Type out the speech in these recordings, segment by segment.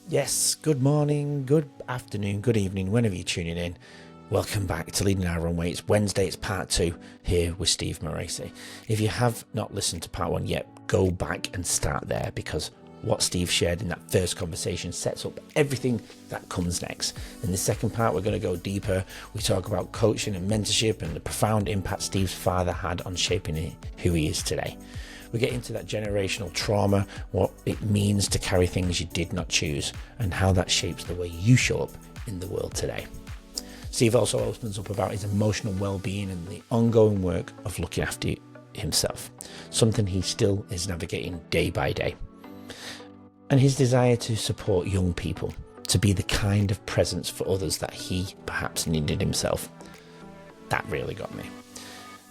Yes, good morning, good afternoon, good evening, whenever you're tuning in. Welcome back to Leading Our Own Way. It's Wednesday, it's part 2 here with Steve Morice. If you have not listened to part 1 yet, go back and start there, because what Steve shared in that first conversation sets up everything that comes next. In the second part, we're going to go deeper. We talk about coaching and mentorship and the profound impact Steve's father had on shaping who he is today. We get into that generational trauma, what it means to carry things you did not choose, and how that shapes the way you show up in the world today. Steve also opens up about his emotional well-being and the ongoing work of looking after himself, something he still is navigating day by day. And his desire to support young people, to be the kind of presence for others that he perhaps needed himself. That really got me.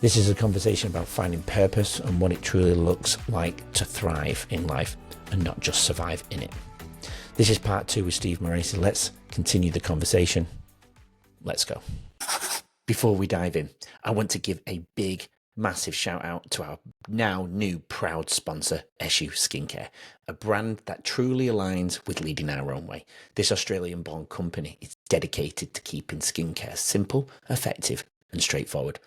This is a conversation about finding purpose and what it truly looks like to thrive in life and not just survive in it. This is part 2 with Steve Morice. Let's continue the conversation. Let's go. Before we dive in, I want to give a big, massive shout out to our now new proud sponsor, Eshu Skincare, a brand that truly aligns with leading our own way. This Australian-born company is dedicated to keeping skincare simple, effective, and straightforward.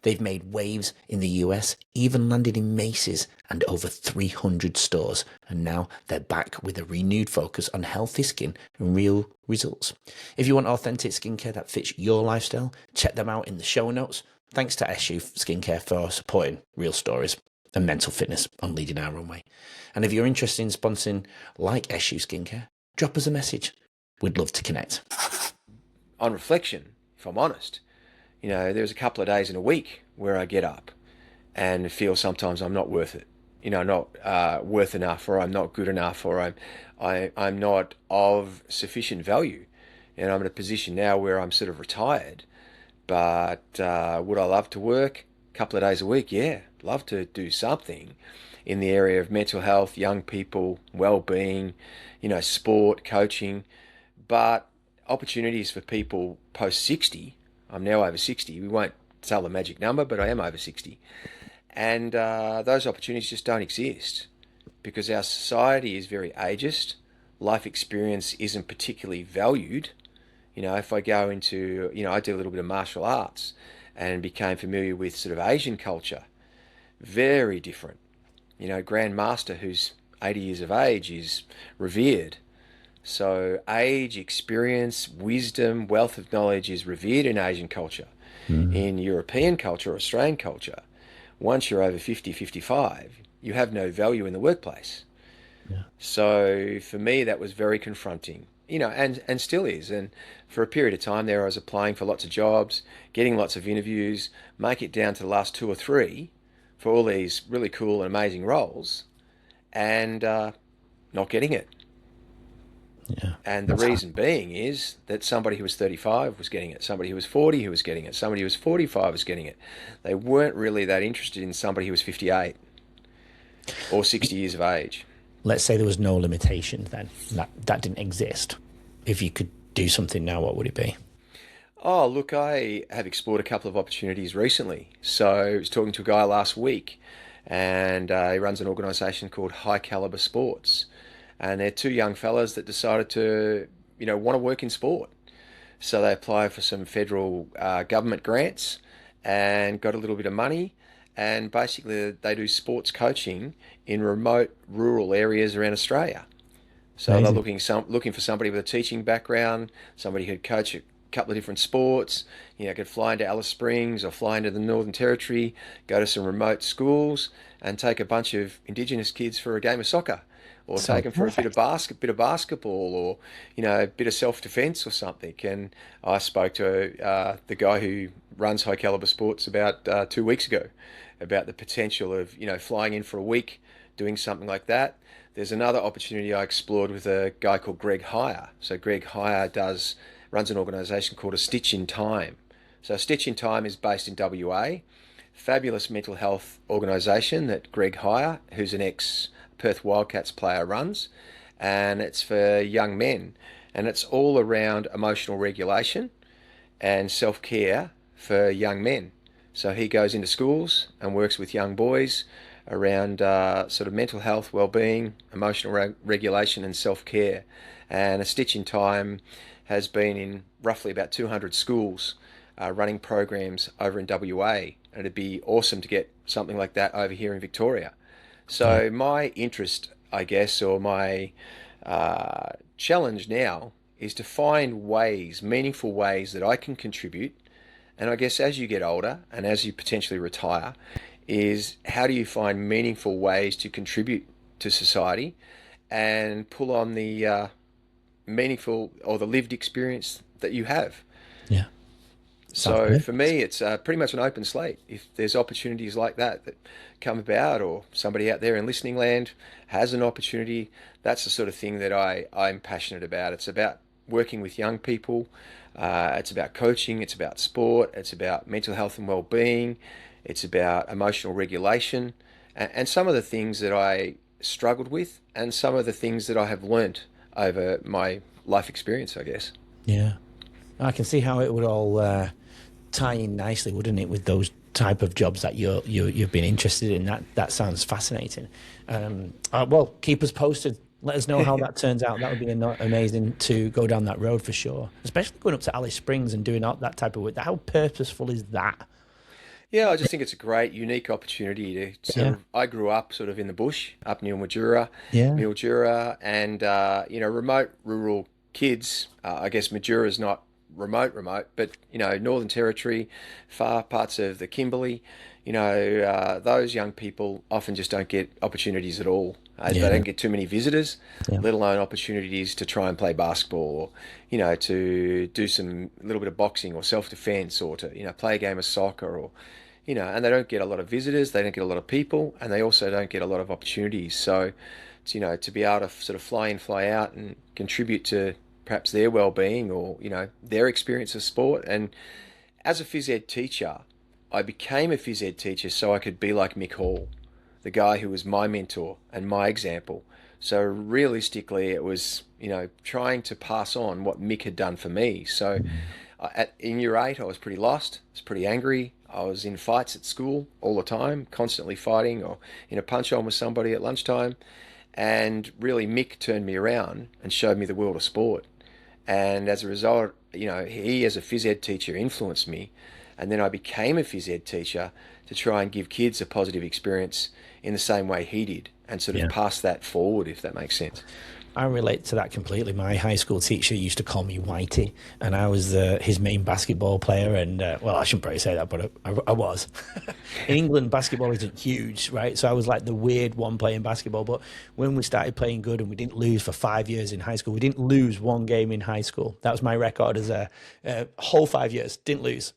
They've made waves in the US, even landed in Macy's and over 300 stores, and now they're back with a renewed focus on healthy skin and real results. If you want authentic skincare that fits your lifestyle, check them out in the show notes. Thanks to Eshu Skincare for supporting real stories and mental fitness on Leading Our Own Way. And if you're interested in sponsoring like Eshu Skincare, drop us a message. We'd love to connect. On reflection, if I'm honest, there's a couple of days in a week where I get up and feel sometimes I'm not worth it. Not worth enough, or I'm not good enough, or I'm not of sufficient value. And I'm in a position now where I'm sort of retired. But would I love to work a couple of days a week? Yeah, love to do something in the area of mental health, young people, well-being, sport, coaching. But opportunities for people post 60, I'm now over 60. We won't tell the magic number, but I am over 60. And those opportunities just don't exist because our society is very ageist. Life experience isn't particularly valued. If I go into, I do a little bit of martial arts and became familiar with sort of Asian culture. Very different. Grand Master who's 80 years of age is revered. So age, experience, wisdom, wealth of knowledge is revered in Asian culture. In European culture, Australian culture, once you're over 50, 55, you have no value in the workplace. Yeah. So for me, that was very confronting, and still is. And for a period of time there, I was applying for lots of jobs, getting lots of interviews, make it down to the last 2 or 3 for all these really cool and amazing roles, and not getting it. Yeah. And the reason being is that somebody who was 35 was getting it, somebody who was 40 who was getting it, somebody who was 45 was getting it. They weren't really that interested in somebody who was 58 or 60 years of age. Let's say there was no limitation then, that didn't exist. If you could do something now, what would it be? Oh, look, I have explored a couple of opportunities recently. So I was talking to a guy last week, and he runs an organisation called High Caliber Sports. And they're 2 young fellas that decided to, want to work in sport. So they applied for some federal government grants and got a little bit of money. And basically they do sports coaching in remote rural areas around Australia. So Amazing. they're looking for somebody with a teaching background, somebody who'd coach a couple of different sports, could fly into Alice Springs or fly into the Northern Territory, go to some remote schools and take a bunch of Indigenous kids for a game of soccer. Or take them for a bit of basketball, or a bit of self-defense or something. And I spoke to the guy who runs High Caliber Sports about 2 weeks ago about the potential of flying in for a week, doing something like that. There's another opportunity I explored with a guy called Greg Heyer. So Greg Heyer runs an organisation called A Stitch in Time. So Stitch in Time is based in WA. Fabulous mental health organisation that Greg Heyer, who's an ex-Perth Wildcats player, runs, and it's for young men, and it's all around emotional regulation and self-care for young men. So he goes into schools and works with young boys around sort of mental health, well-being, emotional regulation, and self-care. And A Stitch in Time has been in roughly about 200 schools running programs over in WA, and it'd be awesome to get something like that over here in Victoria. Yeah. So my interest, I guess, or my challenge now is to find ways, meaningful ways that I can contribute. And I guess as you get older and as you potentially retire, is how do you find meaningful ways to contribute to society and pull on the meaningful or the lived experience that you have. Yeah. Sounds So good. for me, it's pretty much an open slate. If there's opportunities like that come about, or somebody out there in listening land has an opportunity, that's the sort of thing that I'm passionate about. It's about working with young people. It's about coaching. It's about sport. It's about mental health and well-being. It's about emotional regulation, and some of the things that I struggled with, and some of the things that I have learnt over my life experience, I guess. Yeah. I can see how it would all tie in nicely, wouldn't it, with those type of jobs that you've been interested in. That sounds fascinating. Well, keep us posted. Let us know how that turns out. That would be amazing to go down that road for sure, especially going up to Alice Springs and doing all that type of work. How purposeful is that? Yeah, I just think it's a great, unique opportunity to sort Yeah. of. I grew up sort of in the bush, up near Yeah. Mildura, and remote rural kids. I guess Mildura's not remote, but Northern Territory, far parts of the Kimberley. Those young people often just don't get opportunities at all. They Yeah. don't get too many visitors, Yeah. let alone opportunities to try and play basketball, or to do some little bit of boxing or self-defense, or to play a game of soccer, or and they don't get a lot of visitors, they don't get a lot of people, and they also don't get a lot of opportunities. So, to be able to sort of fly in, fly out, and contribute to perhaps their well-being, or their experience of sport. And as a phys ed teacher, I became a phys ed teacher so I could be like Mick Hall, the guy who was my mentor and my example. So realistically, it was trying to pass on what Mick had done for me. So in year 8, I was pretty lost. I was pretty angry. I was in fights at school all the time, constantly fighting, or in a punch on with somebody at lunchtime. And really, Mick turned me around and showed me the world of sport. And as a result, he as a phys ed teacher influenced me. And then I became a phys ed teacher to try and give kids a positive experience in the same way he did, and sort of Yeah. pass that forward, if that makes sense. I relate to that completely. My high school teacher used to call me Whitey, and I was his main basketball player. And well, I shouldn't probably say that, but I was. In England, basketball isn't huge, right? So I was like the weird one playing basketball. But when we started playing good and we didn't lose for 5 years in high school, we didn't lose one game in high school. That was my record as a whole 5 years. Didn't lose.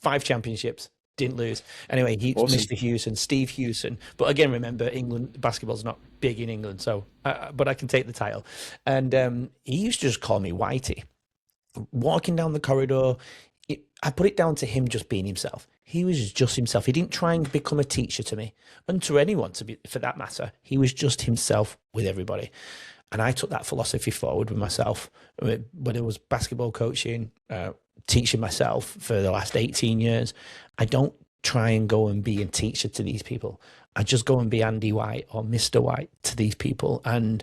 5 championships. Didn't lose. Anyway, Awesome. Mr. Hewson, Steve Hewson. But again, remember, England basketball's not big in England, so but I can take the title. And he used to just call me Whitey. Walking down the corridor, I put it down to him just being himself. He was just himself. He didn't try and become a teacher to me, and to anyone, for that matter. He was just himself with everybody. And I took that philosophy forward with myself. When it was basketball coaching, teaching myself for the last 18 years, I don't try and go and be a teacher to these people. I just go and be Andy White or Mr. White to these people. And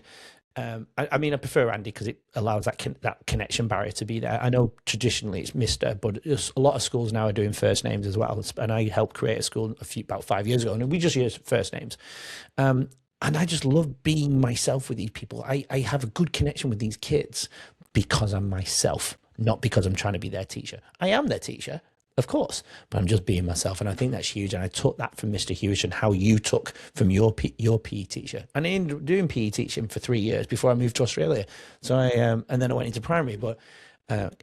I mean, I prefer Andy because it allows that connection barrier to be there. I know traditionally it's Mr., but a lot of schools now are doing first names as well. And I helped create a school about 5 years ago, and we just use first names. And I just love being myself with these people. I have a good connection with these kids because I'm myself, not because I'm trying to be their teacher. I am their teacher, of course, but I'm just being myself. And I think that's huge. And I took that from Mr. Hewish and how you took from your PE teacher. And I ended up doing PE teaching for 3 years before I moved to Australia. So and then I went into primary, but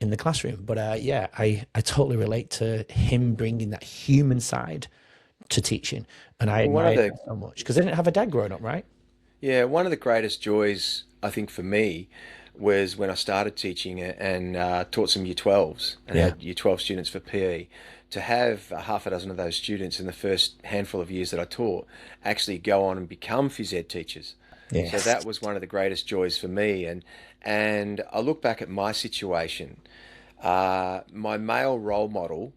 in the classroom. But yeah, I totally relate to him bringing that human side to teaching. And I Well, admire that so much because I didn't have a dad growing up, right? one of the greatest joys, I think, for me was when I started teaching and taught some year 12s and Yeah. had year 12 students for PE. To have a half a dozen of those students in the first handful of years that I taught actually go on and become phys ed teachers. So Yes. that was one of the greatest joys for me. And I look back at my situation. My male role model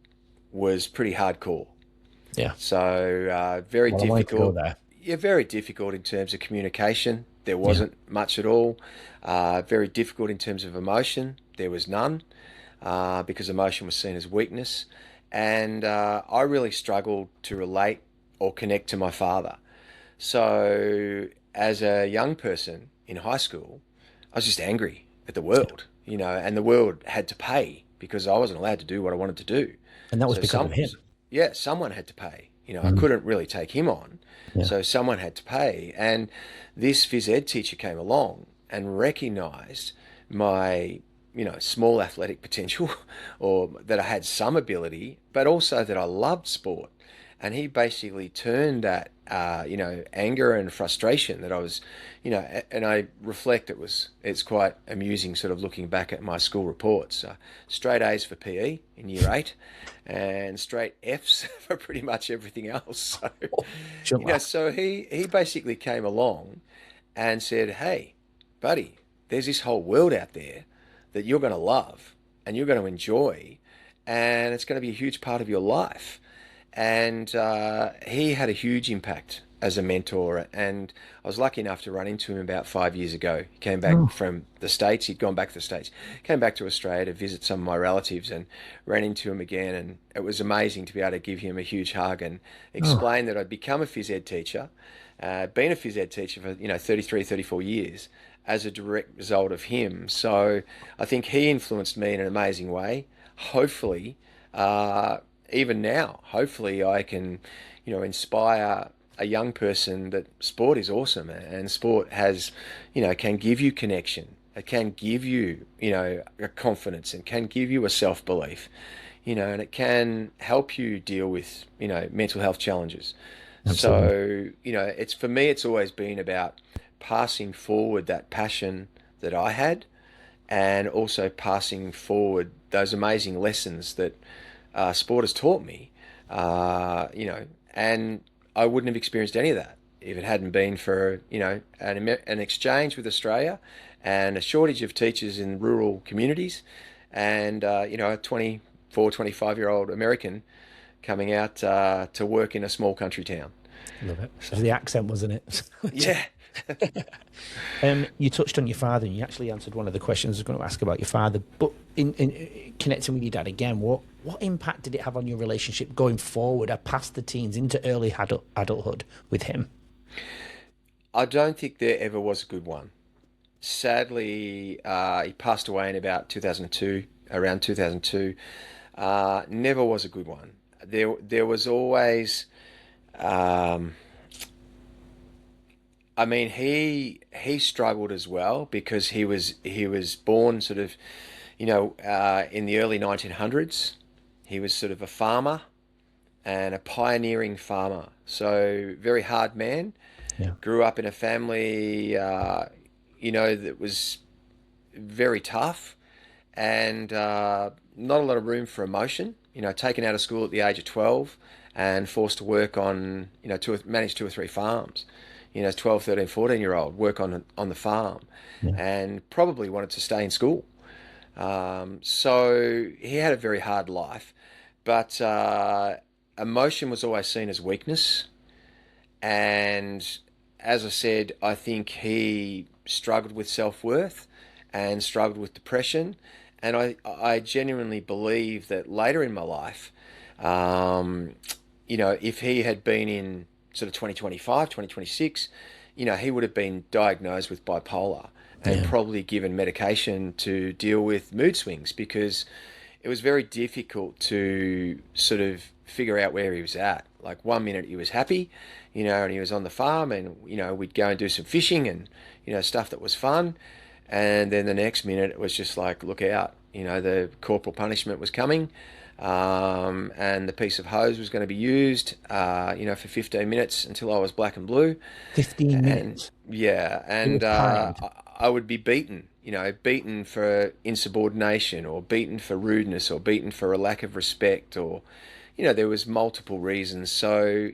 was pretty hardcore. Yeah. So very Well, I wanted to go difficult. there. Yeah, very difficult in terms of communication. There Yeah. wasn't much at all. Very difficult in terms of emotion. There was none, because emotion was seen as weakness. And I really struggled to relate or connect to my father. So, as a young person in high school, I was just angry at the world, and the world had to pay because I wasn't allowed to do what I wanted to do. And that was So because of him. yeah, someone had to pay. I Mm. couldn't really take him on, Yeah. so someone had to pay. And this phys ed teacher came along and recognised my, small athletic potential, or that I had some ability, but also that I loved sport. And he basically turned that, anger and frustration that I was, and I reflect it's quite amusing sort of looking back at my school reports. Straight A's for PE in year eight, and straight F's for pretty much everything else. So, Shouldn't laugh. so he basically came along and said, "Hey, buddy, there's this whole world out there that you're going to love and you're going to enjoy, and it's going to be a huge part of your life." And he had a huge impact as a mentor. And I was lucky enough to run into him about 5 years ago. He came back Oh, from the States. He'd gone back to the States, came back to Australia to visit some of my relatives, and ran into him again. And it was amazing to be able to give him a huge hug and oh, explain that I'd become a phys ed teacher, been a phys ed teacher for 33, 34 years as a direct result of him. So I think he influenced me in an amazing way. Hopefully, even now, hopefully I can, inspire a young person that sport is awesome, and sport has, can give you connection. It can give you, a confidence, and can give you a self-belief, and it can help you deal with, mental health challenges. absolutely. So, it's for me, it's always been about passing forward that passion that I had, and also passing forward those amazing lessons that sport has taught me, and I wouldn't have experienced any of that if it hadn't been for, an exchange with Australia and a shortage of teachers in rural communities, and, a 24, 25-year-old American coming out to work in a small country town. Love it. It So, was the accent, wasn't it? yeah. You touched on your father, and you actually answered one of the questions I was going to ask about your father. But in connecting with your dad again, what impact did it have on your relationship going forward, past the teens into early adulthood with him? I don't think there ever was a good one. Sadly, he passed away in about 2002, around 2002. Never was a good one. There was always, um, I mean, he struggled as well because he was born sort of, in the early 1900s. He was sort of a farmer and a pioneering farmer. So very hard man. Yeah. Grew up in a family, that was very tough, and not a lot of room for emotion. Taken out of school at the age of 12 and forced to work on, manage two or three farms. 12, 13, 14-year-old, work on the farm, Yeah. and probably wanted to stay in school. So he had a very hard life, but emotion was always seen as weakness. And as I said, I think he struggled with self-worth and struggled with depression. And I genuinely believe that later in my life, um, if he had been in sort of 2025, 2026, he would have been diagnosed with bipolar and Yeah. probably given medication to deal with mood swings, because it was very difficult to sort of figure out where he was at. Like one minute he was happy, and he was on the farm, and, we'd go and do some fishing and, stuff that was fun. And then the next minute it was just like, look out, the corporal punishment was coming. And the piece of hose was going to be used, for 15 minutes until I was black and blue. 15 And minutes. yeah, He was and kind. I would be beaten, beaten for insubordination, or beaten for rudeness, or beaten for a lack of respect, or, there was multiple reasons. So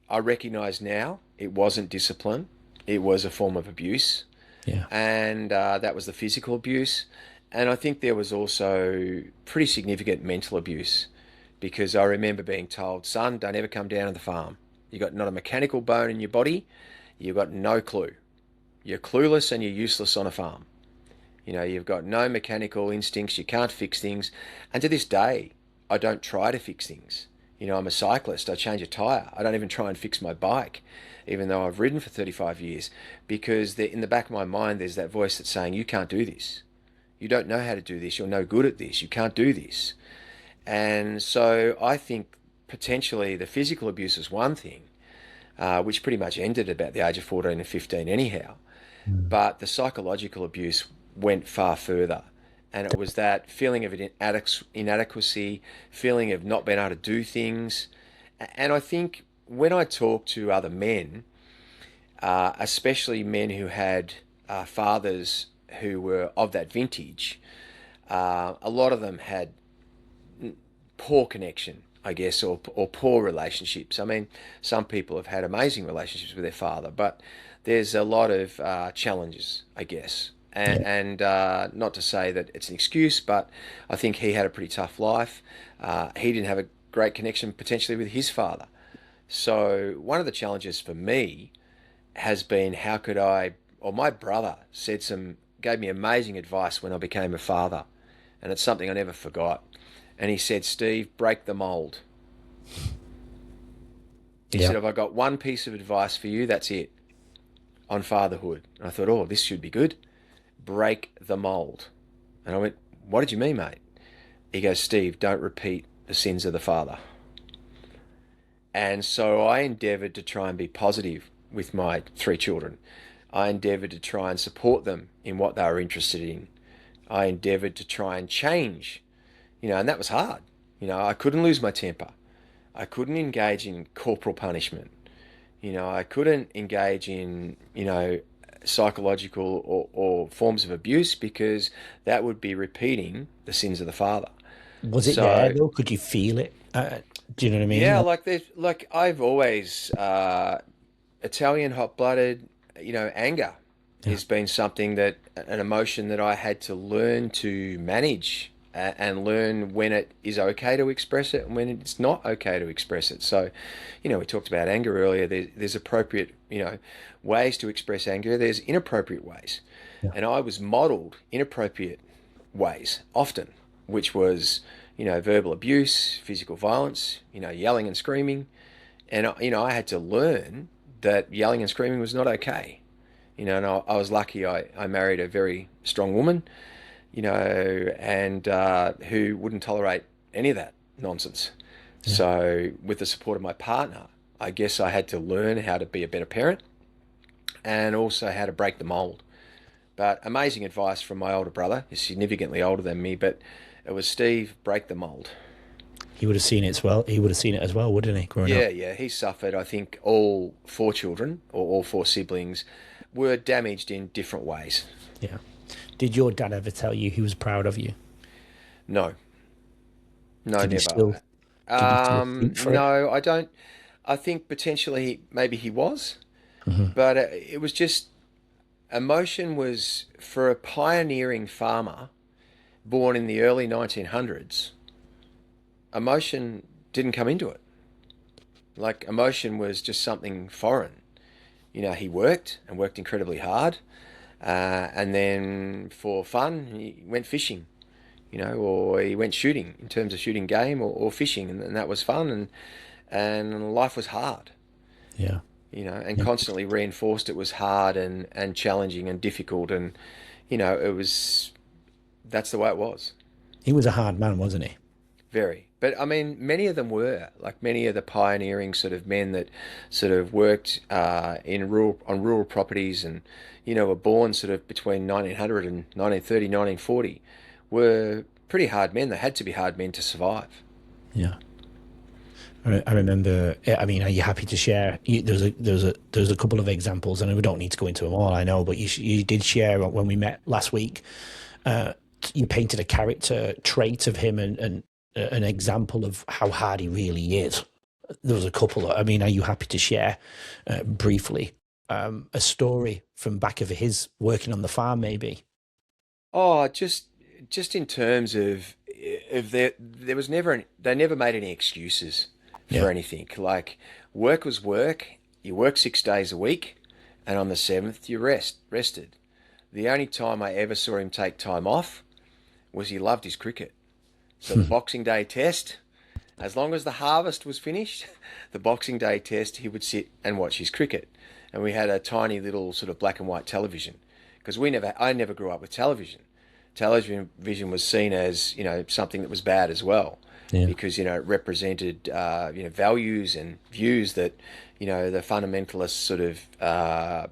I recognize now it wasn't discipline, it was a form of abuse. Yeah. And that was the physical abuse. And I think there was also pretty significant mental abuse, because I remember being told, son, don't ever come down to the farm. You got not a mechanical bone in your body. You've got no clue. You're clueless and you're useless on a farm. You've got no mechanical instincts. You can't fix things. And to this day, I don't try to fix things. I'm a cyclist. I change a tire. I don't even try and fix my bike, even though I've ridden for 35 years, because in the back of my mind, there's that voice that's saying, you can't do this. You don't know how to do this. You're no good at this. You can't do this. And so I think potentially the physical abuse is one thing, which pretty much ended about the age of 14 and 15 anyhow. But the psychological abuse went far further. And it was that feeling of inadequacy, feeling of not being able to do things. And I think when I talk to other men, especially men who had fathers who were of that vintage, a lot of them had poor connection, I guess, or poor relationships. I mean, some people have had amazing relationships with their father, but there's a lot of challenges, I guess. And not to say that it's an excuse, but I think he had a pretty tough life. He didn't have a great connection potentially with his father. So one of the challenges for me has been my brother gave me amazing advice when I became a father. And it's something I never forgot. And he said, Steve, break the mold. He said, if I got one piece of advice for you, that's it, on fatherhood. And I thought, oh, this should be good. Break the mold. And I went, what did you mean, mate? He goes, Steve, don't repeat the sins of the father. And so I endeavored to try and be positive with my 3 children. I endeavored to try and support them in what they were interested in. I endeavored to try and change, and that was hard. I couldn't lose my temper. I couldn't engage in corporal punishment. I couldn't engage in, psychological or forms of abuse, because that would be repeating the sins of the father. Was it there though? Could you feel it? Do you know what I mean? Yeah, like I've always Italian hot-blooded, anger has been something an emotion that I had to learn to manage, and learn when it is okay to express it and when it's not okay to express it. So, we talked about anger earlier. There's appropriate, ways to express anger. There's inappropriate ways. Yeah. And I was modeled inappropriate ways often, which was, verbal abuse, physical violence, yelling and screaming. And, I had to learn that yelling and screaming was not okay. And I was lucky I married a very strong woman, and who wouldn't tolerate any of that nonsense. Yeah. So with the support of my partner, I guess I had to learn how to be a better parent and also how to break the mold. But amazing advice from my older brother. He's significantly older than me, but it was, Steve, break the mold. He would have seen it as well. He would have seen it as well, wouldn't he, growing up? Yeah. He suffered. I think all 4 children, or all 4 siblings, were damaged in different ways. Yeah. Did your dad ever tell you he was proud of you? No. No, did never. Did he still think for it? No, I don't. I think potentially maybe he was, but it was just, emotion was, for a pioneering farmer born in the early 1900s, emotion didn't come into it. Like, emotion was just something foreign. He worked and worked incredibly hard. And then for fun, he went fishing, or he went shooting, in terms of shooting game, or fishing. And that was fun. And life was hard. Yeah. And constantly reinforced it was hard and challenging and difficult. And, that's the way it was. He was a hard man, wasn't he? Very. But I mean, many of them were, like many of the pioneering sort of men that sort of worked on rural properties, and were born sort of between 1900 and 1930, 1940, were pretty hard men. They had to be hard men to survive. Yeah. I remember. I mean, are you happy to share? There's a couple of examples, and we don't need to go into them all, I know, but you did share when we met last week. You painted a character trait of him and an example of how hard he really is. There was a couple. I mean, are you happy to share briefly a story from back of his working on the farm, maybe? Oh, just in terms of they never made any excuses for Yeah. anything. Like, work was work. You work 6 days a week, and on the seventh you rested. The only time I ever saw him take time off was he loved his cricket. So the Boxing Day test, as long as the harvest was finished, the Boxing Day test, he would sit and watch his cricket. And we had a tiny little sort of black and white television, because I never grew up with television. Television was seen as, something that was bad as well, Yeah. because, it represented, values and views that, the fundamentalist sort of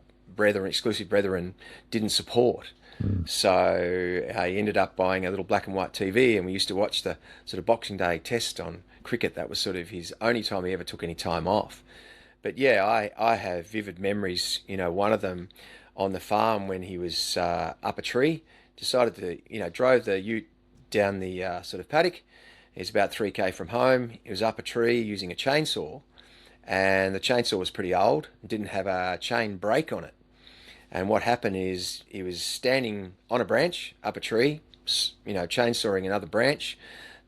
exclusive brethren didn't support. So he ended up buying a little black and white TV, and we used to watch the sort of Boxing Day test on cricket. That was sort of his only time he ever took any time off. But yeah, I have vivid memories. One of them on the farm when he was up a tree, decided to, drove the ute down the sort of paddock. It's about 3K from home. He was up a tree using a chainsaw, and the chainsaw was pretty old, didn't have a chain brake on it. And what happened is he was standing on a branch up a tree, chainsawing another branch.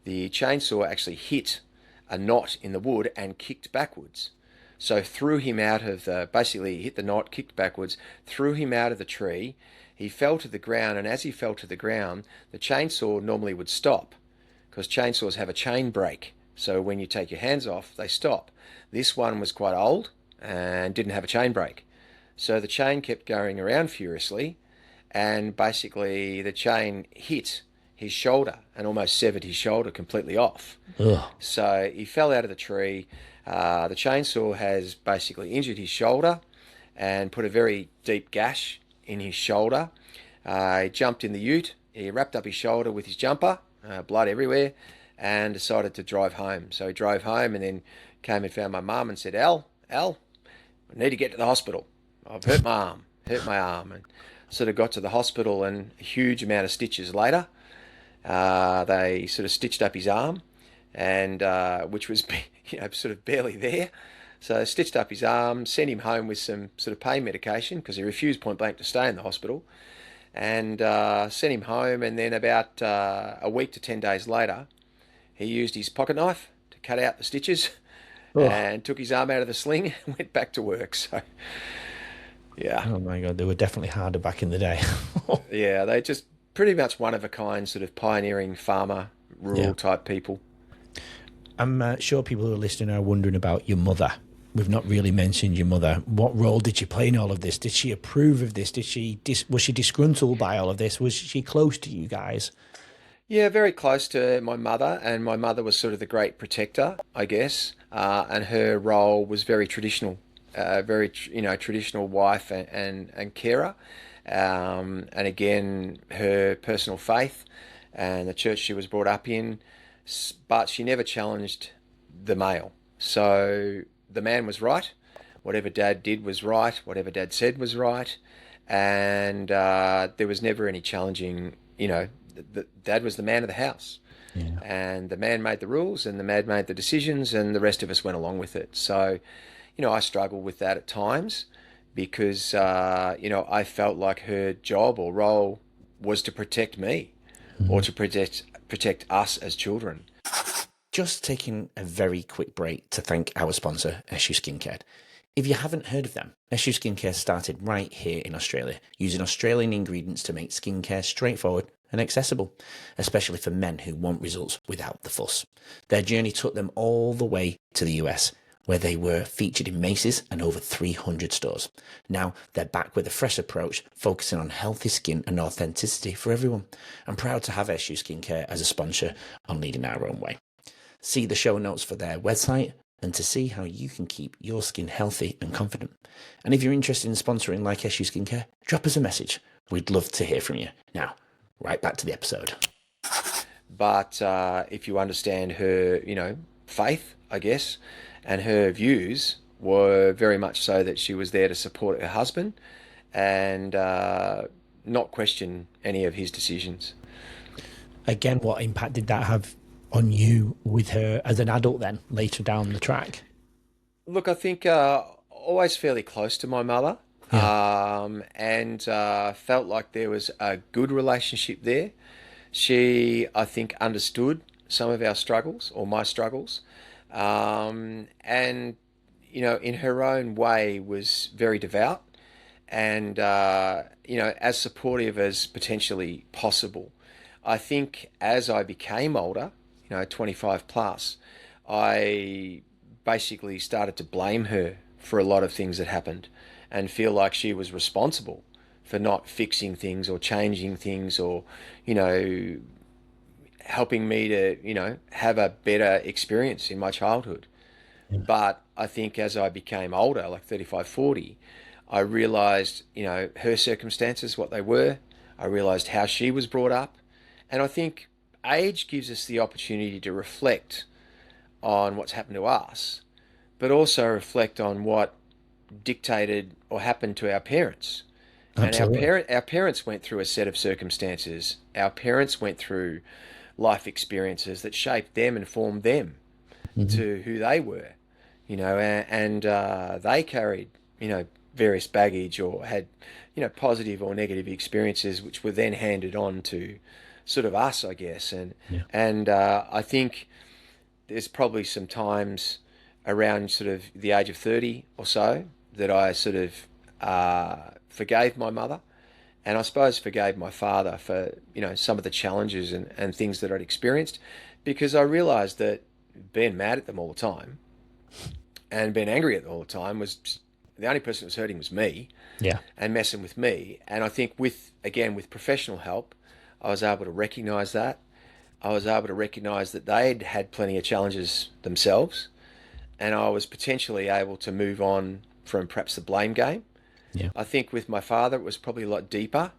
The chainsaw actually hit a knot in the wood and kicked backwards. So threw him out of basically hit the knot, kicked backwards, threw him out of the tree. He fell to the ground, and as he fell to the ground, the chainsaw normally would stop, because chainsaws have a chain brake. So when you take your hands off, they stop. This one was quite old and didn't have a chain brake. So the chain kept going around furiously, and basically the chain hit his shoulder and almost severed his shoulder completely off. Ugh. So he fell out of the tree. The chainsaw has basically injured his shoulder and put a very deep gash in his shoulder. He jumped in the ute. He wrapped up his shoulder with his jumper, blood everywhere, and decided to drive home. So he drove home and then came and found my mum and said, Al, I need to get to the hospital. I've hurt my arm. And sort of got to the hospital, and a huge amount of stitches later, they sort of stitched up his arm, and which was sort of barely there. So stitched up his arm, sent him home with some sort of pain medication, because he refused point blank to stay in the hospital, and sent him home. And then about a week to 10 days later, he used his pocket knife to cut out the stitches. Ugh. And took his arm out of the sling and went back to work. So yeah. Oh my God, they were definitely harder back in the day. Yeah, they just pretty much one of a kind, sort of pioneering farmer, rural type people. I'm sure people who are listening are wondering about your mother. We've not really mentioned your mother. What role did she play in all of this? Did she approve of this? Was she disgruntled by all of this? Was she close to you guys? Yeah, very close to my mother, and my mother was sort of the great protector, I guess, and her role was very traditional, very traditional wife and carer, and again her personal faith and the church she was brought up in, but she never challenged the male. So the man was right, whatever Dad did was right, whatever Dad said was right, and there was never any challenging. Dad was the man of the house, and the man made the rules, and the man made the decisions, and the rest of us went along with it. So, I struggled with that at times, because I felt like her job or role was to protect me, or to protect us as children. Just taking a very quick break to thank our sponsor, Eshu Skincare. If you haven't heard of them, Eshu Skincare started right here in Australia, using Australian ingredients to make skincare straightforward and accessible, especially for men who want results without the fuss. Their journey took them all the way to the US, where they were featured in Macy's and over 300 stores. Now they're back with a fresh approach, focusing on healthy skin and authenticity for everyone. I'm proud to have Eshu Skincare as a sponsor on Leading Our Own Way. See the show notes for their website and to see how you can keep your skin healthy and confident. And if you're interested in sponsoring like Eshu Skincare, drop us a message. We'd love to hear from you. Now, right back to the episode. But if you understand her, faith, I guess, and her views were very much so that she was there to support her husband and not question any of his decisions. Again, what impact did that have on you with her as an adult then, later down the track? Look, I think always fairly close to my mother, and felt like there was a good relationship there. She, I think, understood some of our struggles, or my struggles, And in her own way, was very devout and as supportive as potentially possible. I think as I became older, 25 plus, I basically started to blame her for a lot of things that happened and feel like she was responsible for not fixing things or changing things or, you know, helping me to, have a better experience in my childhood. Yeah. But I think as I became older, like 35, 40, I realized, her circumstances, what they were. I realized how she was brought up. And I think age gives us the opportunity to reflect on what's happened to us, but also reflect on what dictated or happened to our parents. And Absolutely. our parents went through a set of circumstances. Our parents went through life experiences that shaped them and formed them Hmm. to who they were, and they carried, various baggage or had, positive or negative experiences, which were then handed on to sort of us, I guess. Yeah. And I think there's probably some times around sort of the age of 30 or so that I sort of forgave my mother and I suppose forgave my father for, some of the challenges and things that I'd experienced because I realized that being mad at them all the time and being angry at them all the time was the only person that was hurting was me Yeah. and messing with me. And I think with professional help, I was able to recognize that. I was able to recognize that they'd had plenty of challenges themselves and I was potentially able to move on from perhaps the blame game. Yeah. I think with my father, it was probably a lot deeper.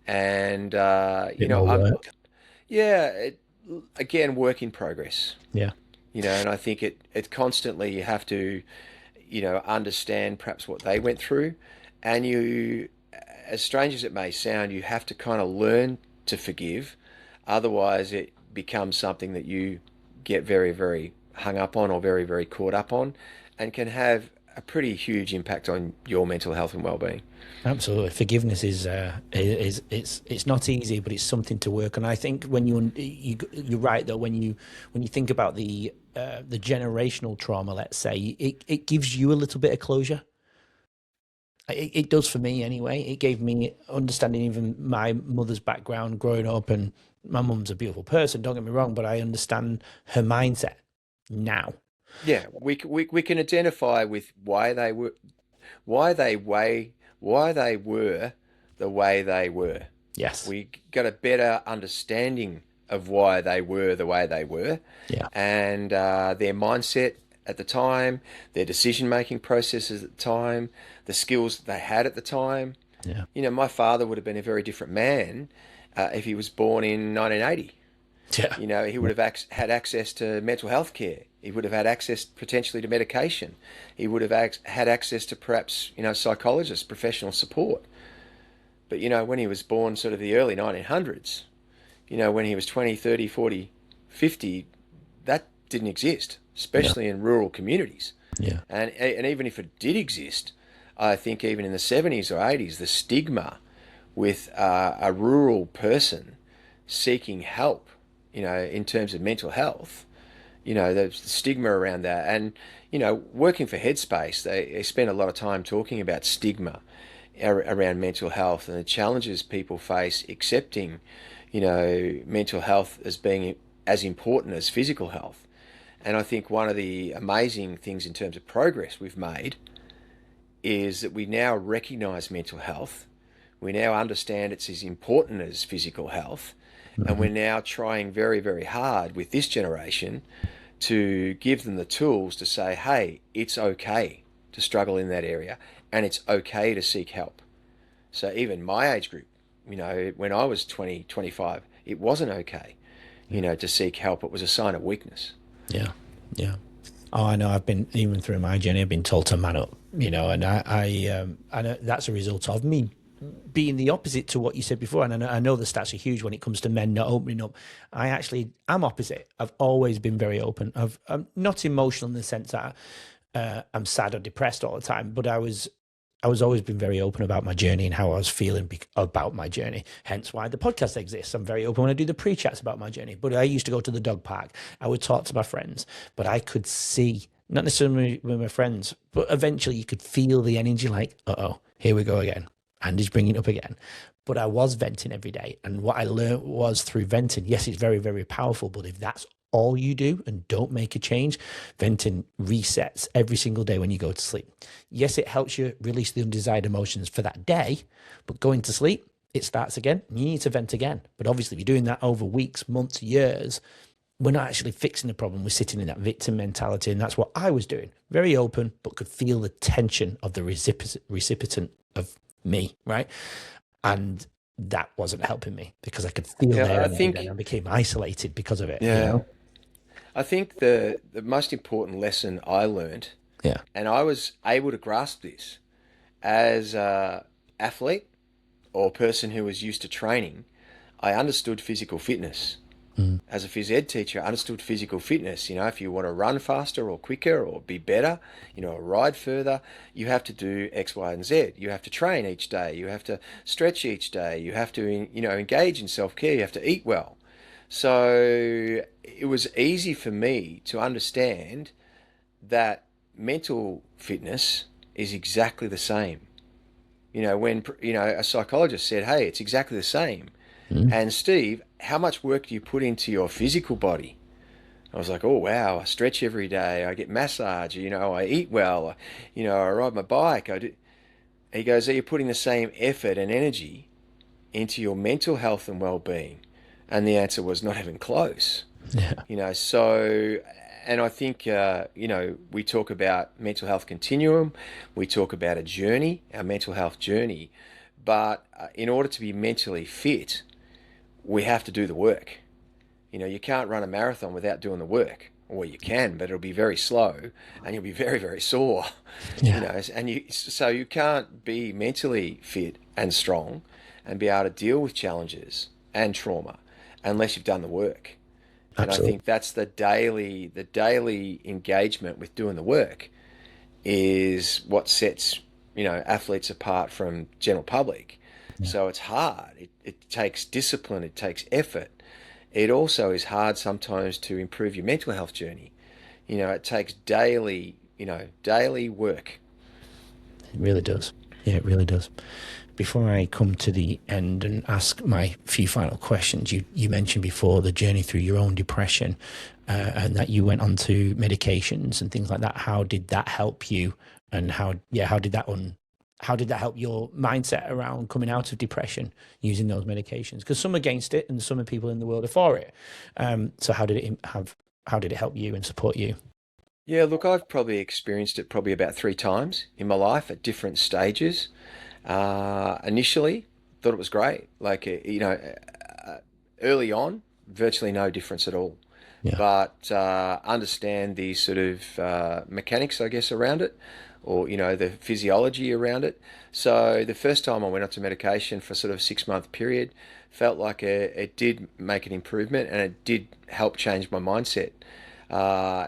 And, Bit more work. yeah, again, work in progress, Yeah. and I think it constantly you have to, understand perhaps what they went through. And as strange as it may sound, you have to kind of learn to forgive. Otherwise, it becomes something that you get very, very hung up on or very, very caught up on and can have a pretty huge impact on your mental health and well-being. Absolutely, forgiveness is it's not easy, but it's something to work on. I think when you're right though when you think about the generational trauma, let's say it gives you a little bit of closure. It does for me anyway. It gave me understanding even my mother's background growing up, and my mum's a beautiful person. Don't get me wrong, but I understand her mindset now. Yeah, we can identify with why they way why they were the way they were. Yes. We got a better understanding of why they were the way they were, Yeah. and their mindset at the time, their decision-making processes at the time, the skills that they had at the time. Yeah. My father would have been a very different man if he was born in 1980. Yeah. He would have had access to mental health care. He would have had access potentially to medication. He would have had access to perhaps, psychologists, professional support. But, when he was born sort of the early 1900s, when he was 20, 30, 40, 50, that didn't exist, Yeah. especially in rural communities. Yeah. And even if it did exist, I think even in the 70s or 80s, the stigma with a rural person seeking help, in terms of mental health, the stigma around that. And, working for Headspace, they spend a lot of time talking about stigma around mental health and the challenges people face accepting, mental health as being as important as physical health. And I think one of the amazing things in terms of progress we've made is that we now recognize mental health. We now understand it's as important as physical health. And Hmm. we're now trying very, very hard with this generation to give them the tools to say, hey, it's okay to struggle in that area and it's okay to seek help. So even my age group, when I was 20, 25, it wasn't okay, to seek help. It was a sign of weakness. Yeah. Yeah. Oh, I know. I've been even through my journey. I've been told to man up, and I know that's a result of me being the opposite to what you said before. And I know the stats are huge when it comes to men not opening up. I actually am opposite. I've always been very open. I'm not emotional in the sense that I'm sad or depressed all the time, but I was I was always been very open about my journey and how I was feeling about my journey. Hence why the podcast exists. I'm very open when I do the pre-chats about my journey. But I used to go to the dog park. I would talk to my friends, but I could see, not necessarily with my friends, but eventually you could feel the energy like, uh-oh, here we go again. Andy's bringing it up again. But I was venting every day. And what I learned was through venting, yes, it's very, very powerful. But if that's all you do and don't make a change, venting resets every single day when you go to sleep. Yes, it helps you release the undesired emotions for that day, but going to sleep, it starts again. You need to vent again. But obviously, if you're doing that over weeks, months, years, we're not actually fixing the problem. We're sitting in that victim mentality. And that's what I was doing. Very open, but could feel the tension of the recipient of me, right? And that wasn't helping me because I could feel there and then I became isolated because of it. Yeah. You know? I think the most important lesson I learned, Yeah. and I was able to grasp this as a athlete or person who was used to training, I understood physical fitness. As a phys ed teacher, I understood physical fitness. You know, if you want to run faster or quicker or be better, you know, or ride further, you have to do X, Y, and Z. You have to train each day. You have to stretch each day. You have to, you know, engage in self-care. You have to eat well. So it was easy for me to understand that mental fitness is exactly the same. You know, when, you know, a psychologist said, hey, it's exactly the same. And Steve, how much work do you put into your physical body? I was like, oh, wow, I stretch every day. I get massage, you know, I eat well, you know, I ride my bike. I do. He goes, are you putting the same effort and energy into your mental health and well-being? And the answer was not even close. Yeah. You know, so, and I think, you know, we talk about mental health continuum. We talk about a journey, our mental health journey. But in order to be mentally fit, we have to do the work. You know, you can't run a marathon without doing the work. Or you can, but it'll be very slow and you'll be very, very sore. Yeah. You know, and so you can't be mentally fit and strong and be able to deal with challenges and trauma unless you've done the work. And Absolutely. I think that's the daily engagement with doing the work is what sets, you know, athletes apart from general public. Yeah. So it's hard. It takes discipline. It takes effort. It also is hard sometimes to improve your mental health journey. You know, it takes daily work. It really does. Yeah, it really does. Before I come to the end and ask my few final questions, you mentioned before the journey through your own depression and that you went on to medications and things like that. How did that help you? And how did that help your mindset around coming out of depression using those medications? Because some are against it and some people in the world are for it. So how did it help you and support you? Yeah, look, I've probably experienced it probably about 3 times in my life at different stages. Initially, thought it was great. Like, you know, early on, virtually no difference at all. Yeah. But understand the sort of mechanics, I guess, around it, or, you know, the physiology around it. So the first time I went onto medication for sort of a 6-month period, felt like it did make an improvement and it did help change my mindset.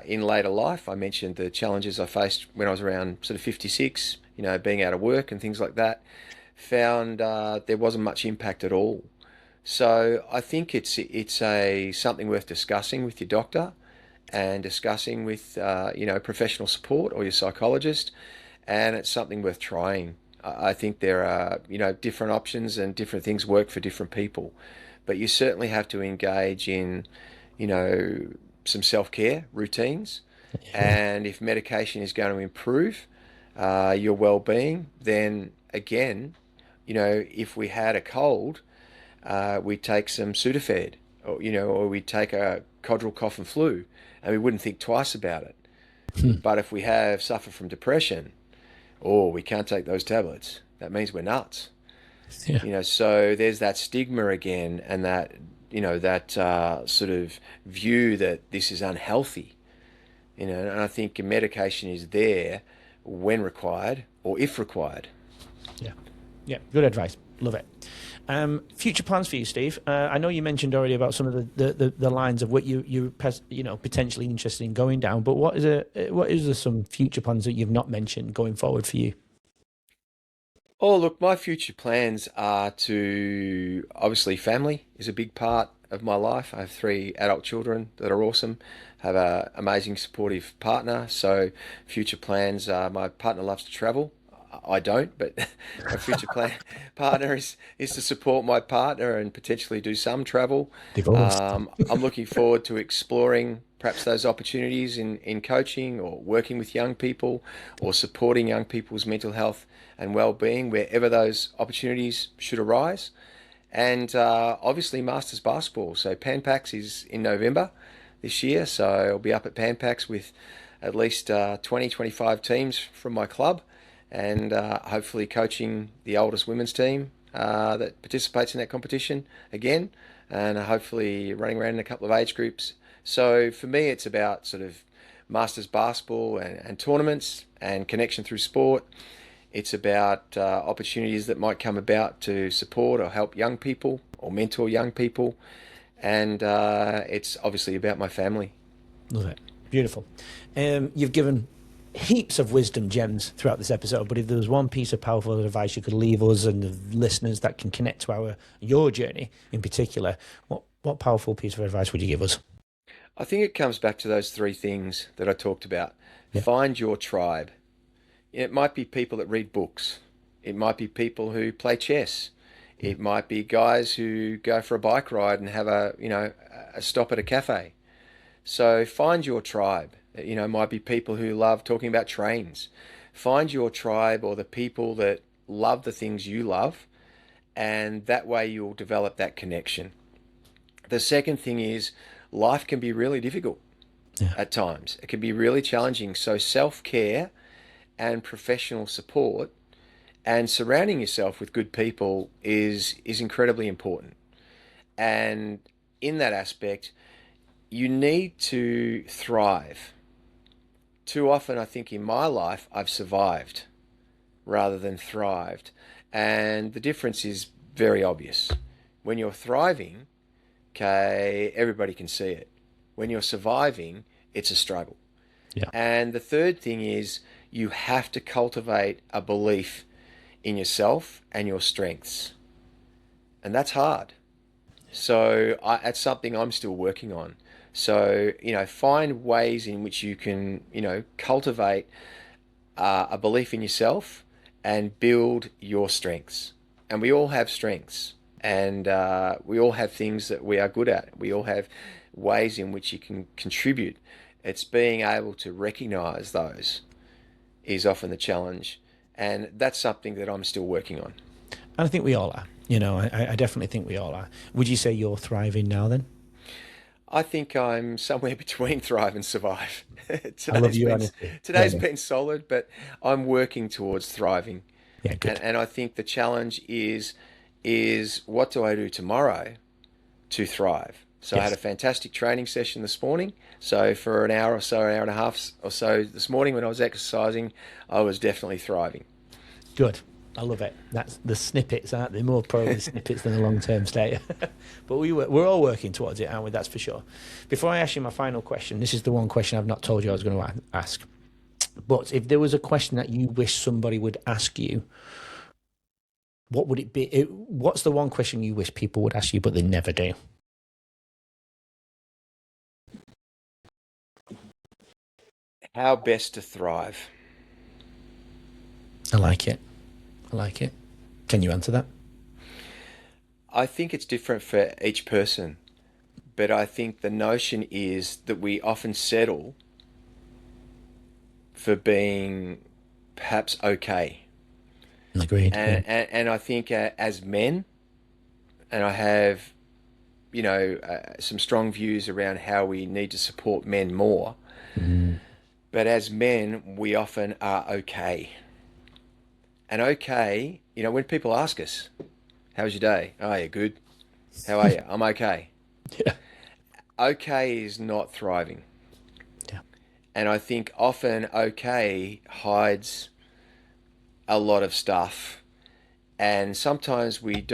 In later life, I mentioned the challenges I faced when I was around sort of 56, you know, being out of work and things like that, found there wasn't much impact at all. So I think it's something worth discussing with your doctor and discussing with, you know, professional support or your psychologist, and it's something worth trying. I think there are, you know, different options and different things work for different people, but you certainly have to engage in, you know, some self-care routines. And if medication is going to improve your well-being, then again, you know, if we had a cold, we'd take some Sudafed, or, you know, or we'd take a Codral cough and flu, and we wouldn't think twice about it. But if we suffer from depression, we can't take those tablets. That means we're nuts. Yeah. You know, so there's that stigma again, and that, you know, that sort of view that this is unhealthy. You know, and I think medication is there when required or if required. Yeah, good advice. Love it. Future plans for you, Steve. I know you mentioned already about some of the lines of what you know, potentially interested in going down, but what is some future plans that you've not mentioned going forward for you? Oh, look, my future plans are to obviously family is a big part of my life. I have three adult children that are awesome, have a amazing supportive partner. So future plans are my partner loves to travel. I don't, but my partner is to support my partner and potentially do some travel. Divorced. I'm looking forward to exploring perhaps those opportunities in coaching or working with young people or supporting young people's mental health and well-being wherever those opportunities should arise. And obviously Masters basketball. So Pan Pacs is in November this year. So I'll be up at Pan Pacs with at least 20, 25 teams from my club and hopefully coaching the oldest women's team that participates in that competition again, and hopefully running around in a couple of age groups. So for me, it's about sort of Masters basketball and tournaments and connection through sport. It's about opportunities that might come about to support or help young people or mentor young people. And it's obviously about my family. Love it. Beautiful. You've given heaps of wisdom gems throughout this episode, but if there was one piece of powerful advice you could leave us and the listeners that can connect to your journey in particular, what powerful piece of advice would you give us? I think it comes back to those three things that I talked about. Yeah. Find your tribe. It might be people that read books. It might be people who play chess. It might be guys who go for a bike ride and have a stop at a cafe. So find your tribe. It might be people who love talking about trains. Find your tribe or the people that love the things you love, and that way you'll develop that connection. The second thing is life can be really difficult at times. It can be really challenging. So self-care and professional support and surrounding yourself with good people is incredibly important. And in that aspect, you need to thrive. Too often, I think in my life, I've survived rather than thrived. And the difference is very obvious. When you're thriving, okay, everybody can see it. When you're surviving, it's a struggle. Yeah. And the third thing is you have to cultivate a belief in yourself and your strengths. And that's hard. So that's something I'm still working on. So, find ways in which you can, cultivate a belief in yourself and build your strengths. And we all have strengths, and we all have things that we are good at. We all have ways in which you can contribute. It's being able to recognize those is often the challenge. And that's something that I'm still working on. And I think we all are. I definitely think we all are. Would you say you're thriving now then? I think I'm somewhere between thrive and survive. I love you, honestly. Today's been solid, but I'm working towards thriving. Yeah, good. And I think the challenge is what do I do tomorrow to thrive? So I had a fantastic training session this morning. So for an hour or so, an hour and a half or so this morning when I was exercising, I was definitely thriving. Good. I love it. That's the snippets, aren't they? More probably snippets than a long-term state. But we're all working towards it, aren't we? That's for sure. Before I ask you my final question, this is the one question I've not told you I was going to ask. But if there was a question that you wish somebody would ask you, what would it be? What's the one question you wish people would ask you, but they never do? How best to thrive? I like it. Can you answer that? I think it's different for each person, but I think the notion is that we often settle for being perhaps okay. Agreed. And I think as men, and I have, some strong views around how we need to support men more, but as men, we often are okay. And okay, when people ask us, how was your day? Oh, yeah, good. How are you? I'm okay. Yeah. Okay is not thriving. Yeah. And I think often okay hides a lot of stuff. And sometimes we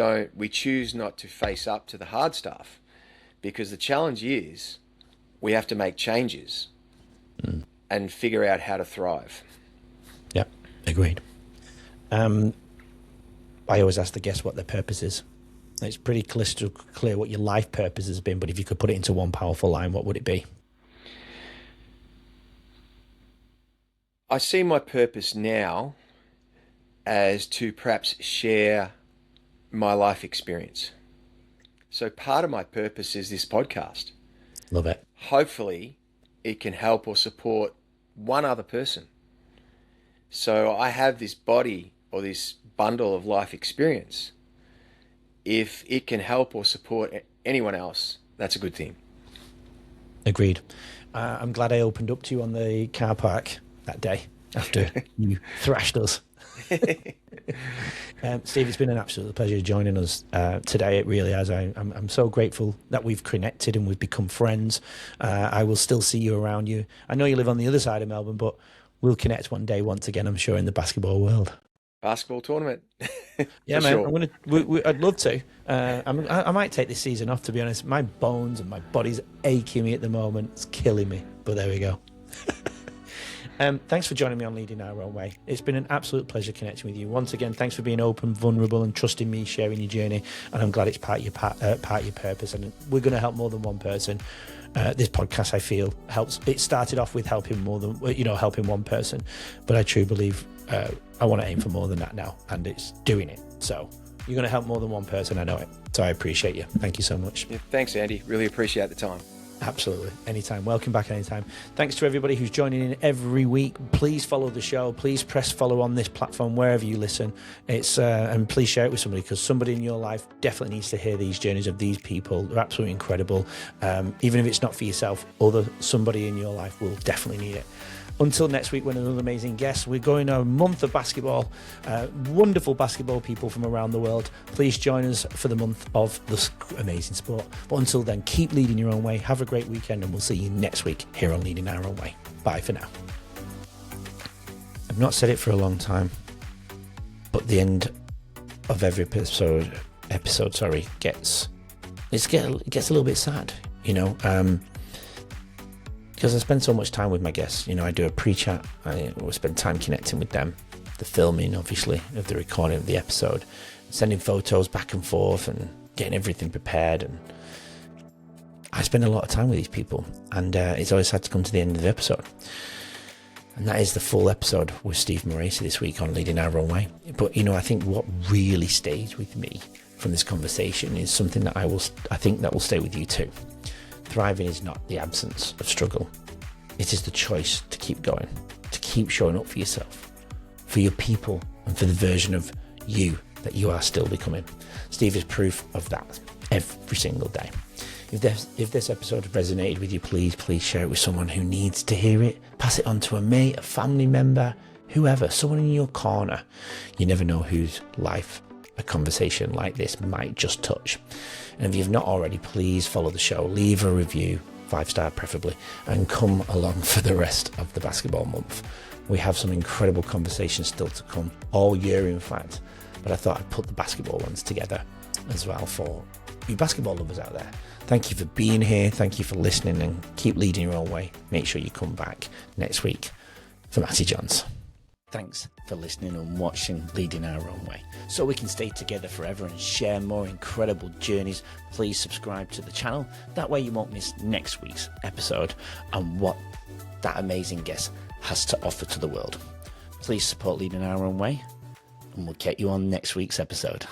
choose not to face up to the hard stuff because the challenge is we have to make changes and figure out how to thrive. Yeah, agreed. I always ask the guests what their purpose is. It's pretty crystal clear what your life purpose has been, but if you could put it into one powerful line, what would it be? I see my purpose now as to perhaps share my life experience. So part of my purpose is this podcast. Love it. Hopefully, it can help or support one other person. So I have this body or this bundle of life experience. If it can help or support anyone else, that's a good thing. Agreed. I'm glad I opened up to you on the car park that day after you thrashed us. Steve, it's been an absolute pleasure joining us today. It really has. I'm so grateful that we've connected and we've become friends. I will still see you around you. I know you live on the other side of Melbourne, but we'll connect one day once again, I'm sure, in the basketball world. Basketball tournament. Yeah, man. Sure. I'd love to. I might take this season off, to be honest. My bones and my body's aching me at the moment. It's killing me. But there we go. Thanks for joining me on Leading Our Own Way. It's been an absolute pleasure connecting with you. Once again, thanks for being open, vulnerable, and trusting me, sharing your journey. And I'm glad it's part of your purpose. And we're going to help more than one person. This podcast, I feel, helps. It started off with helping helping one person, but I truly believe I want to aim for more than that now, and it's doing it. So you're going to help more than one person. I know it. So I appreciate you. Thank you so much. Yeah, thanks, Andy. Really appreciate the time. Absolutely. Anytime. Welcome back anytime. Thanks to everybody who's joining in every week. Please follow the show. Please press follow on this platform wherever you listen. And please share it with somebody, because somebody in your life definitely needs to hear these journeys of these people. They're absolutely incredible. Even if it's not for yourself, somebody in your life will definitely need it. Until next week, when another amazing guest, we're going a month of basketball, wonderful basketball people from around the world. Please join us for the month of this amazing sport. But until then, keep leading your own way. Have a great weekend, and we'll see you next week here on Leading Our Own Way. Bye for now. I've not said it for a long time, but the end of every episode gets a little bit sad, because I spend so much time with my guests. I do a pre-chat. I will spend time connecting with them, the filming, obviously, of the recording of the episode, sending photos back and forth and getting everything prepared. And I spend a lot of time with these people, and it's always had to come to the end of the episode. And that is the full episode with Steve Morice this week on Leading Our Own Way. But, I think what really stays with me from this conversation is something that I think that will stay with you too. Thriving is not the absence of struggle. It is the choice to keep going, to keep showing up for yourself, for your people, and for the version of you that you are still becoming. Steve is proof of that every single day. If this episode resonated with you, please share it with someone who needs to hear it. Pass it on to a mate, a family member, whoever, someone in your corner. You never know whose life a conversation like this might just touch. And if you've not already, please follow the show, leave a review, 5-star preferably, and come along for the rest of the basketball month. We have some incredible conversations still to come, all year in fact, but I thought I'd put the basketball ones together as well for you basketball lovers out there. Thank you for being here, thank you for listening, and keep leading your own way. Make sure you come back next week for Matty Johns. Thanks for listening and watching Leading Our Own Way. So we can stay together forever and share more incredible journeys, please subscribe to the channel. That way you won't miss next week's episode and what that amazing guest has to offer to the world. Please support Leading Our Own Way, and we'll get you on next week's episode.